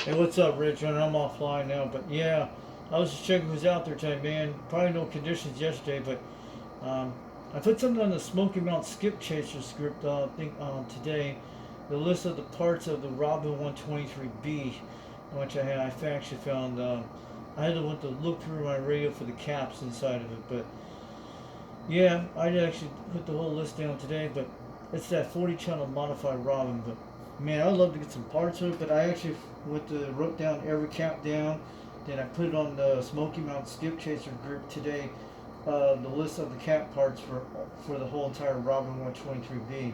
Hey, what's up, Ridgerunner? I'm offline now, but yeah, I was just checking who's out there today, man. Probably no conditions yesterday, but um, I put something on the Smoky Mountain Skip Chaser script. I think today, the list of the parts of the Robin 123B, which I actually found. I had to went to look through my radio for the caps inside of it, but yeah, I did actually put the whole list down today. But it's that 40 channel modified Robin, but man, I'd love to get some parts of it, but I actually wrote down every cap down. Then I put it on the Smoky Mountain Skip Chaser group today. The list of the cap parts for the whole entire Robin 123B.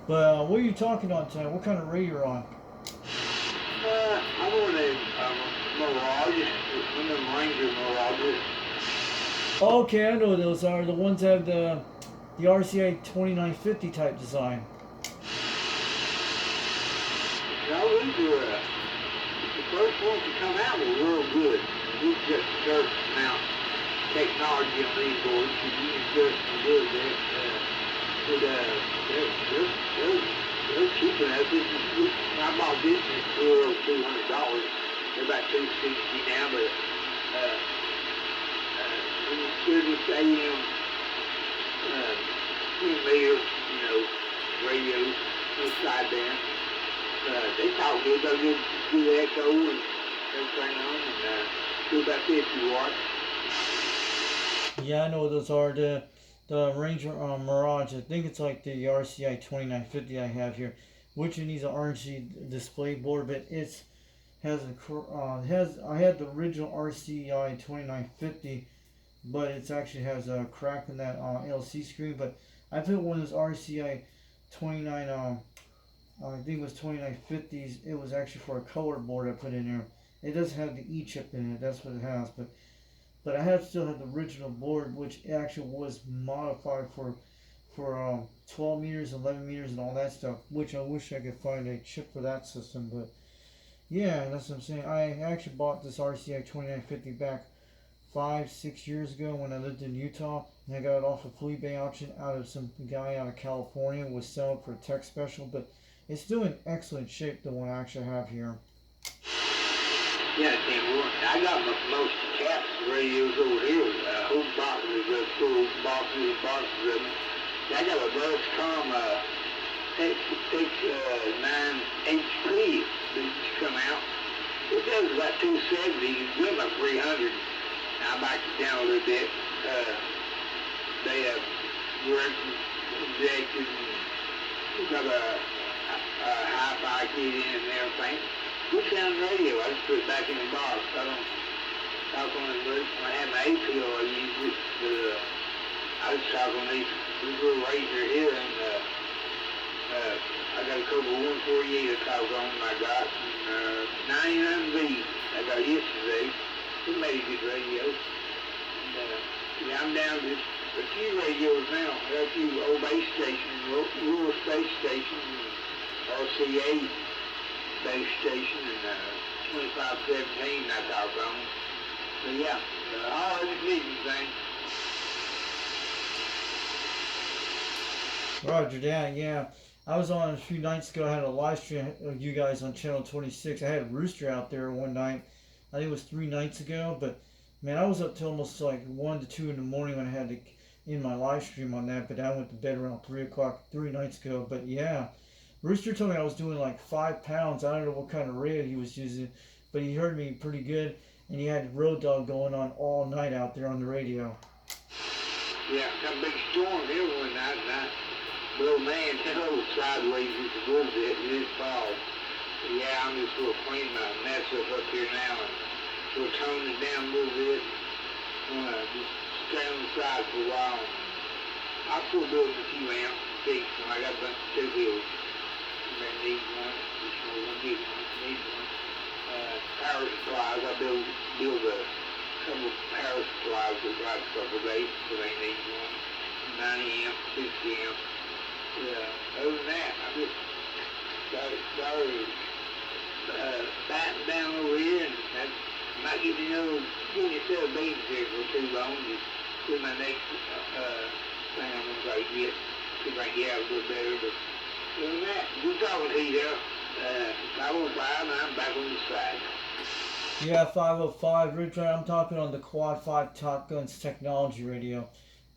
But what are you talking on tonight? What kind of radio you're on? I'm on a Mirage, one of them Ranger Mirages. Okay, I know what those are. The ones that have the RCA 2950 type design. Now these were the first ones to come out were real good. We've got a certain amount of technology on these boards, so you can adjust them good there. They're cheap enough. I bought this for $200. They're about $260 now, but when you service AM, 10 meter, radios, no sideband. They talk good, got a good echo and everything on, and do about 50 watts. Yeah, I know what those are. The Ranger Mirage. I think it's like the RCI 2950 I have here, which needs an RNC display board, but it's has I had the original RCI 2950, but it actually has a crack in that LC screen. But I put one of those RCI 29 I think it was 2950s. It was actually for a color board I put in there. It does have the E chip in it. That's what it has. But I still have the original board, which actually was modified for 12 meters, 11 meters, and all that stuff. Which I wish I could find a chip for that system. But yeah, that's what I'm saying. I actually bought this RCI 2950 back 5, 6 years ago when I lived in Utah, and I got it off a flea auction out of some guy out of California was selling for a tech special, but it's still in excellent shape, the one I actually have here. Yeah, I got most caps radios over here. Whole boxes of full boxes of them. I got a Brascom X9 HP that just come out. It does about 270. You can do about 300. I backed it down a little bit. They have direct injected and got a hi-fi kit in it and everything. Good sound radio. I just put it back in the box. I don't talk on it much. When I have my APO, I use it. But I just talk on this little razor here, and I got a couple of 148 I talk on. I got some 99B I got yesterday. It made a good radio. And, yeah, I'm down to a few radios now. I got a few old base stations, rural space stations, and RCA base station, and 2517 I talk on. But yeah, all in the vision thing. Roger that, yeah. I was on a few nights ago. I had a live stream of you guys on channel 26. I had Rooster out there one night. I think it was 3 nights ago. But man, I was up till almost like 1 to 2 in the morning when I had to in my live stream on that. But I went to bed around 3 o'clock 3 nights ago. But yeah, Rooster told me I was doing like 5 pounds. I don't know what kind of radio he was using, but he heard me pretty good. And he had Road Dog going on all night out there on the radio. Yeah, got a big storm here one night, and little man held sideways just a little bit in this fall. Yeah, I'm just sort of cleaning my mess up here now and sort of tone it down a little bit. Just stay on the side for a while. I'll still build a few amps and peaks, and I got a bunch of 2 wheels. I need one, just need one. Power supplies, I build a couple of power supplies that last a couple of days, so they need one. 90 amp, 60 amp. Yeah, other than that, I just started batting down over here, and I'm not getting getting a set of beans here for too long. Just do my next thing I'm going to try to get, see if I can get out a little better. But other than that, good talking to you there. 505, and I'm back on the side. Yeah, 505, Ridgerunner. I'm talking on the Quad 5 Top Guns technology radio.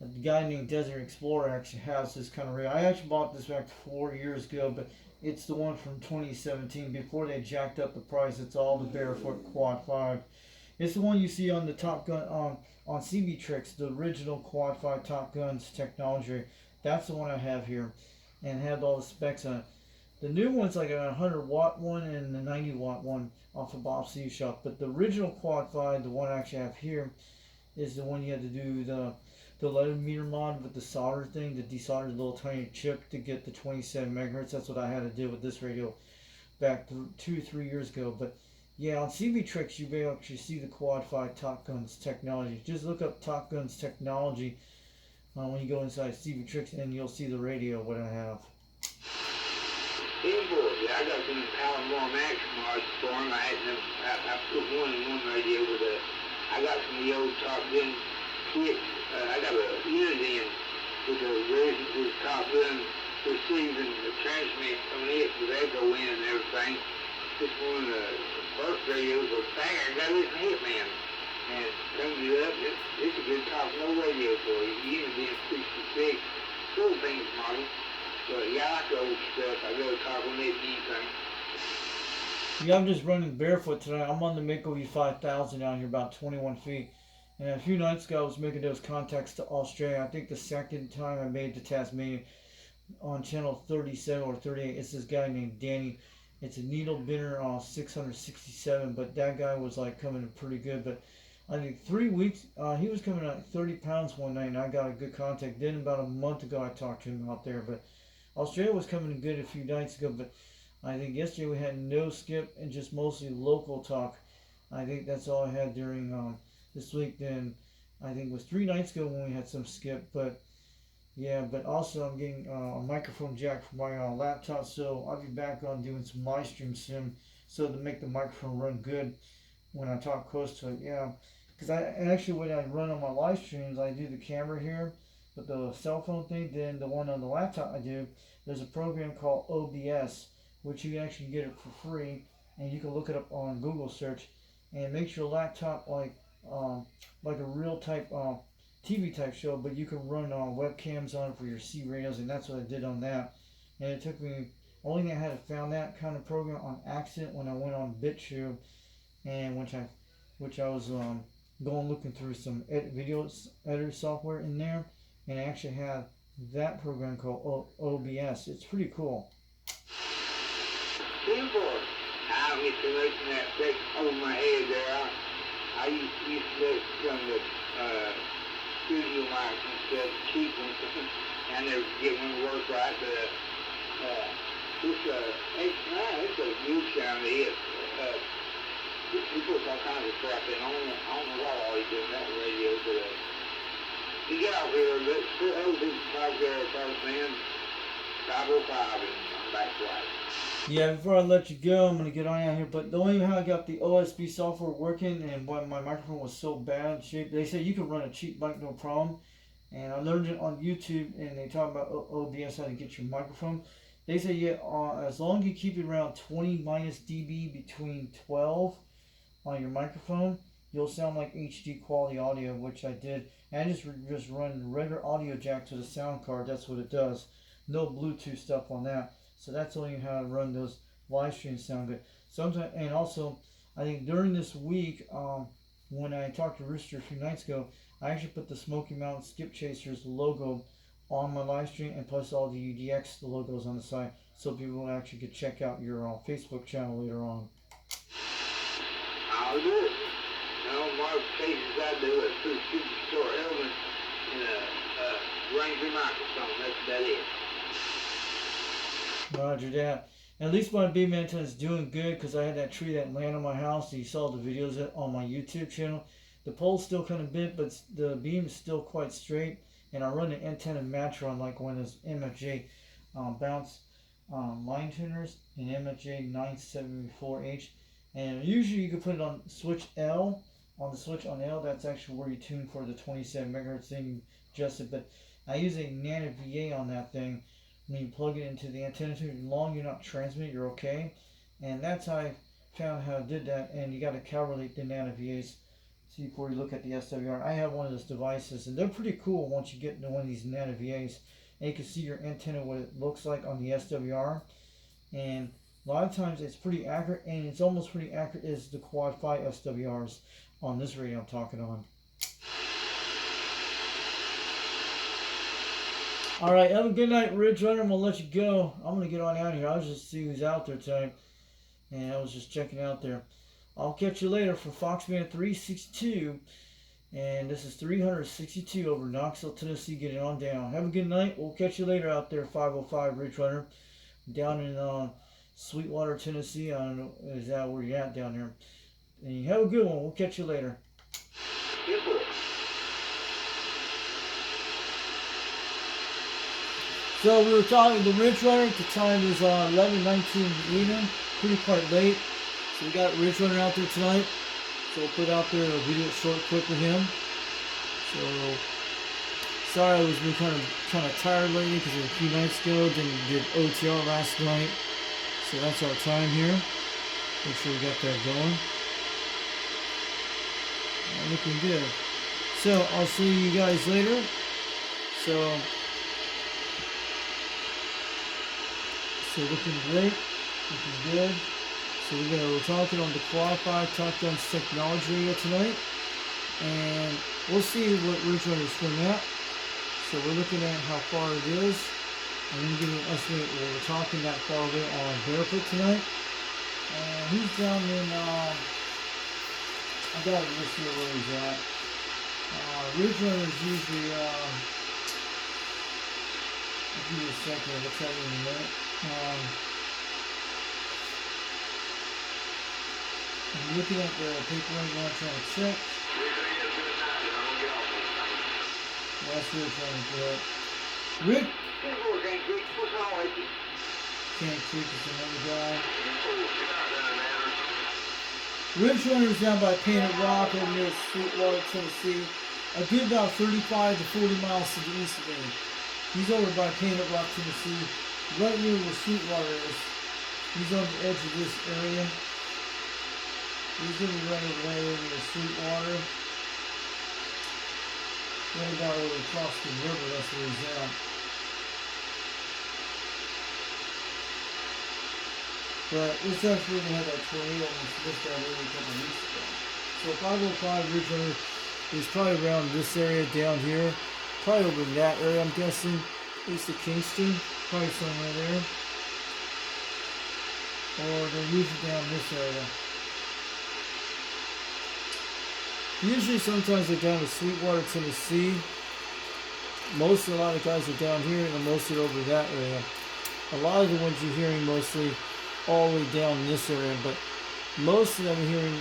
A guy named Desert Explorer actually has this kind of radio. I actually bought this back 4 years ago, but it's the one from 2017 before they jacked up the price. It's all the Barefoot Quad 5. It's the one you see on the Top Gun on CB Tricks, the original Quad 5 Top Guns technology. That's the one I have here, and had all the specs on it. The new one's like a 100-watt one and the 90-watt one off of Bob C shop. But the original Quad 5, the one I actually have here, is the one you had to do the letter meter mod with the solder thing, the desoldered little tiny chip to get the 27 megahertz. That's what I had to do with this radio back 2-3 years ago. But yeah, on CB Tricks you may actually see the Quad 5 Top Guns technology. Just look up Top Guns technology when you go inside CB Tricks, and you'll see the radio what I have. Inboard, yeah, I got some Power Max mods for him. I put one in one radio with I got some of the old Top Gun kits. I got a unit in with a version with Top Gun receiving the transmit on it with echo in and everything. This one of the first radios was bang, I got this Hitman. And comes it up, it's a good Top Low radio for you. Unit in 66, Philippines model. But yeah, I like the old stuff. I go talk on it anything. Yeah, I'm just running barefoot tonight. I'm on the Mako V5000 out here, about 21 feet. And a few nights ago, I was making those contacts to Australia. I think the second time I made to Tasmania on channel 37 or 38, it's this guy named Danny. It's a needle bender on 667, but that guy was like coming in pretty good. But I think 3 weeks, he was coming at 30 pounds one night, and I got a good contact. Then about a month ago, I talked to him out there. But Australia was coming in good a few nights ago, but I think yesterday we had no skip and just mostly local talk. I think that's all I had during this week. Then I think it was 3 nights ago when we had some skip. But yeah, but also I'm getting a microphone jack for my laptop, so I'll be back on doing some live streams soon, so to make the microphone run good when I talk close to it. Yeah, because I actually when I run on my live streams, I do the camera here with the cell phone thing. Then the one on the laptop I do, there's a program called OBS, which you can actually get it for free, and you can look it up on Google search, and it makes your laptop like a real type TV type show, but you can run webcams on it for your C radios, and that's what I did on that. And it took me only thing I had to found that kind of program on accident when I went on BitTube, and which I was going looking through some video editor software in there, and I actually had that program called OBS. It's pretty cool. Inboard, I don't get too much in that thing over my head there. I used to look from the studio mics and stuff, cheap ones. I never get one to work right, but it's a good sound to it. He puts all kinds of crap in. I don't know what all he does in that radio, but he got out here, but those people talk there first, man. 505, and I'm back right. Yeah, before I let you go, I'm going to get on out here, but the only how I got the OSB software working and why my microphone was so bad shape, they said you can run a cheap mic no problem, and I learned it on YouTube, and they talk about OBS, how to get your microphone. They say, yeah, as long as you keep it around 20 minus dB between 12 on your microphone, you'll sound like HD quality audio, which I did. And I just run regular audio jack to the sound card. That's what it does. No Bluetooth stuff on that. So that's only how to run those live streams sound good. Sometimes, and also, I think during this week, when I talked to Rooster a few nights ago, I actually put the Smoky Mountain Skip Chasers logo on my live stream, and plus all the UDX logos on the side, so people actually could check out your Facebook channel later on. I'll do it. Modifications I do is put a superstore element in a Ranger microphone. That's about it. Roger that. At least my beam antenna is doing good, because I had that tree that landed on my house. You saw the videos on my YouTube channel. The pole's still kind of bent, but the beam is still quite straight. And I run an antenna matcher on like one of those MFJ bounce line tuners, an MFJ 974H. And usually you can put it on switch L. On the switch on L, that's actually where you tune for the 27 megahertz thing, you adjust it. But I use a Nano VA on that thing When you plug it into the antenna tube, as long as you're not transmitting, you're okay. And that's how I found how I did that. And you got to calibrate the nano VAs. See before you look at the SWR. I have one of those devices, and they're pretty cool once you get into one of these nano VAs. And you can see your antenna, what it looks like on the SWR. And a lot of times it's pretty accurate, and it's almost pretty accurate as the Quad 5 SWRs on this radio I'm talking on. Alright, have a good night, Ridgerunner. I'm going to let you go. I'm going to get on out of here. I was just see who's out there tonight, and I was just checking out there. I'll catch you later for Foxman 362, and this is 362 over Knoxville, Tennessee, getting on down. Have a good night. We'll catch you later out there, 505 Ridgerunner, down in Sweetwater, Tennessee. I don't know, is that where you're at down there? And you have a good one. We'll catch you later. So we were talking to the Ridgerunner. At the time it was 11:19 in the evening, pretty quite late. So we got Ridgerunner out there tonight. So we'll put out there a video short clip with him. So sorry I was been kind of tired lately because a few nights ago did OTR last night. So that's our time here. Make sure we got that going. Looking good. So I'll see you guys later. So looking great, looking good. So we're talking on the Quad 5 Top Guns Technology Radio tonight, and we'll see what Ridgerunner is swing at. So we're looking at how far it is. I'm going to give you an estimate where we're talking that far away on Barefoot tonight. And he's down in, I got to list here where he's at. Ridgerunner is usually, I'll give you a second, I'll tell you in a minute. I'm looking at the paper right now, trying to check. That's what we're trying to do. Rick? Can't Creek is another guy. Ridgerunner's down by Painted Rock over near Sweetwater, Tennessee. A good about 35 to 40 miles to the east of me. He's over by Painted Rock, Tennessee. Right near where Sweetwater is. He's on the edge of this area. He's going to be right over near Sweetwater. Right about over across the river, that's where he's at. But this actually had that tornado and this that area a couple weeks ago. So 505 Ridgerunner is probably around this area down here. Probably over in that area, I'm guessing. East of Kingston. Probably somewhere there. Or they're usually down this area. Usually sometimes they're down to Sweetwater, Tennessee. A lot of guys are down here and mostly over that area. A lot of the ones you're hearing mostly all the way down in this area, but most of them are hearing,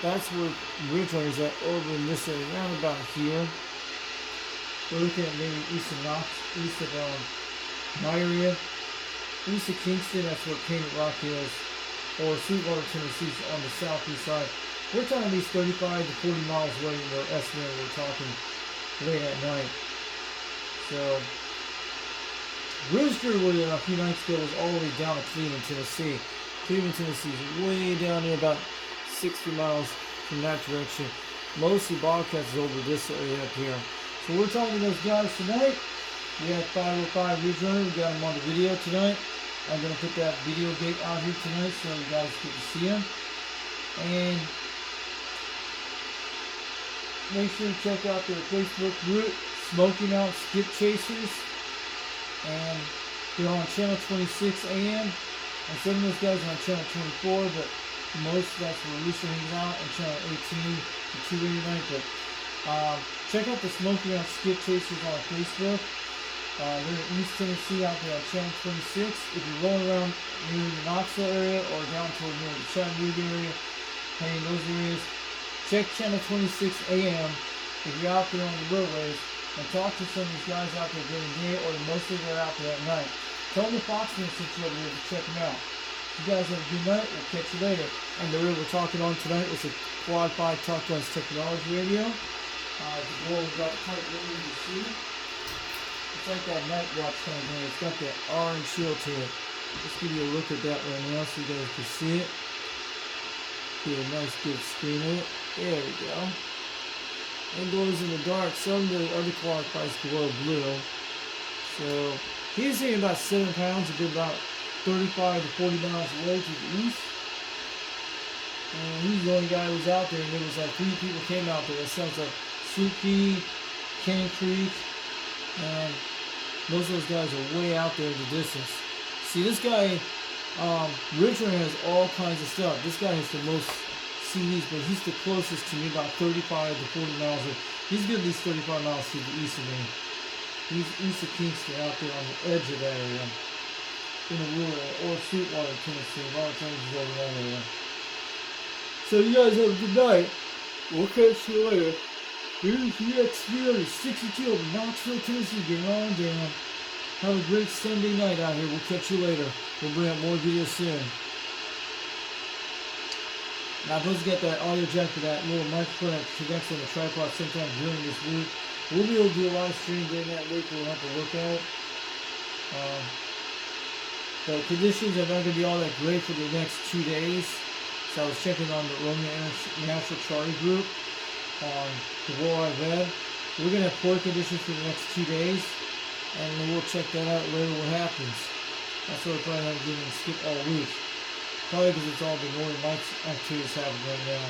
that's where Ridgerunner is at, over in this area, around about here. We're looking at maybe east of my area. East of Kingston, that's where Painted Rock is, or Sweetwater, Tennessee on the southeast side. We're talking at least 35 to 40 miles away from our estimate we're talking late at night. So, Rooster, a few nights ago, was all the way down to Cleveland, Tennessee. Cleveland, Tennessee is way down there, about 60 miles from that direction. Mostly Bobcats is over this area up here. So we're talking to those guys tonight. We have 505 Ridgerunner. We got him on the video tonight. I'm going to put that video gate out here tonight so you guys get to see him. And make sure to check out their Facebook group, Smoking Out Skip Chasers. And they're on channel 26 AM. And some of those guys are on channel 24, but most that's where Rooster hangs out, and channel 18 to 289. But check out the Smoking Out Skip Chasers on Facebook. They're in East Tennessee out there on channel 26. If you're rolling around near the Knoxville area or down toward near the Chattanooga area, heading those areas, check channel 26 AM if you're out there on the roadways, and talk to some of these guys out there during the day, or mostly they're out there at night. Tell them the Foxman sent you over here to check them out. You guys have a good night. We'll catch you later. And the radio we're talking on tonight was the Quad 5 Top Guns Technology Radio. The goal is about quite what you see. It's like that night watch kind of thing. It's got that orange shield to it. Let's give you a look at that right now so you guys can see it. Get a nice good screen of it. There we go. It glows in the dark. Some of the other clock lights glow blue. So he's saying about 7 pounds, a good about 35 to 40 miles away to the east. And he's the only guy who was out there, and there was like 3 people came out there. It sounds like Sweet Pea, Canyon Creek, and most of those guys are way out there in the distance. See, this guy, Ridgerunner has all kinds of stuff. This guy has the most CDs, but he's the closest to me, about 35 to 40 miles. He's good at least 35 miles to the east of me. He's east of Kingston, out there on the edge of that area, in the rural or Sweetwater, Tennessee. A lot of times he's over that area. So you guys have a good night. We'll catch you later. Here's UDX362 of Knoxville, Tennessee. Get on down. Have a great Sunday night out here. We'll catch you later. We'll bring up more videos soon. Now, don't forget that audio jack for that little microphone that connects on the tripod sometime during this week. We'll be able to do a live stream during that week. We'll have to look at it. The conditions are not going to be all that great for the next 2 days. So I was checking on the Romeo International Charlie group on the World Wide Web. We're going to have poor conditions for the next 2 days, and then we'll check that out later what happens. That's why we're probably not getting skip all week. Probably because it's all the Northern Lights activities happening right now.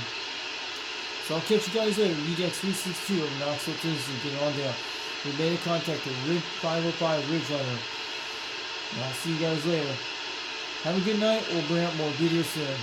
So I'll catch you guys later. UDX362 of Knoxville, Tennessee. Get on down. We made a contact with 505 Ridgerunner. And I'll see you guys later. Have a good night. We'll bring out more videos soon.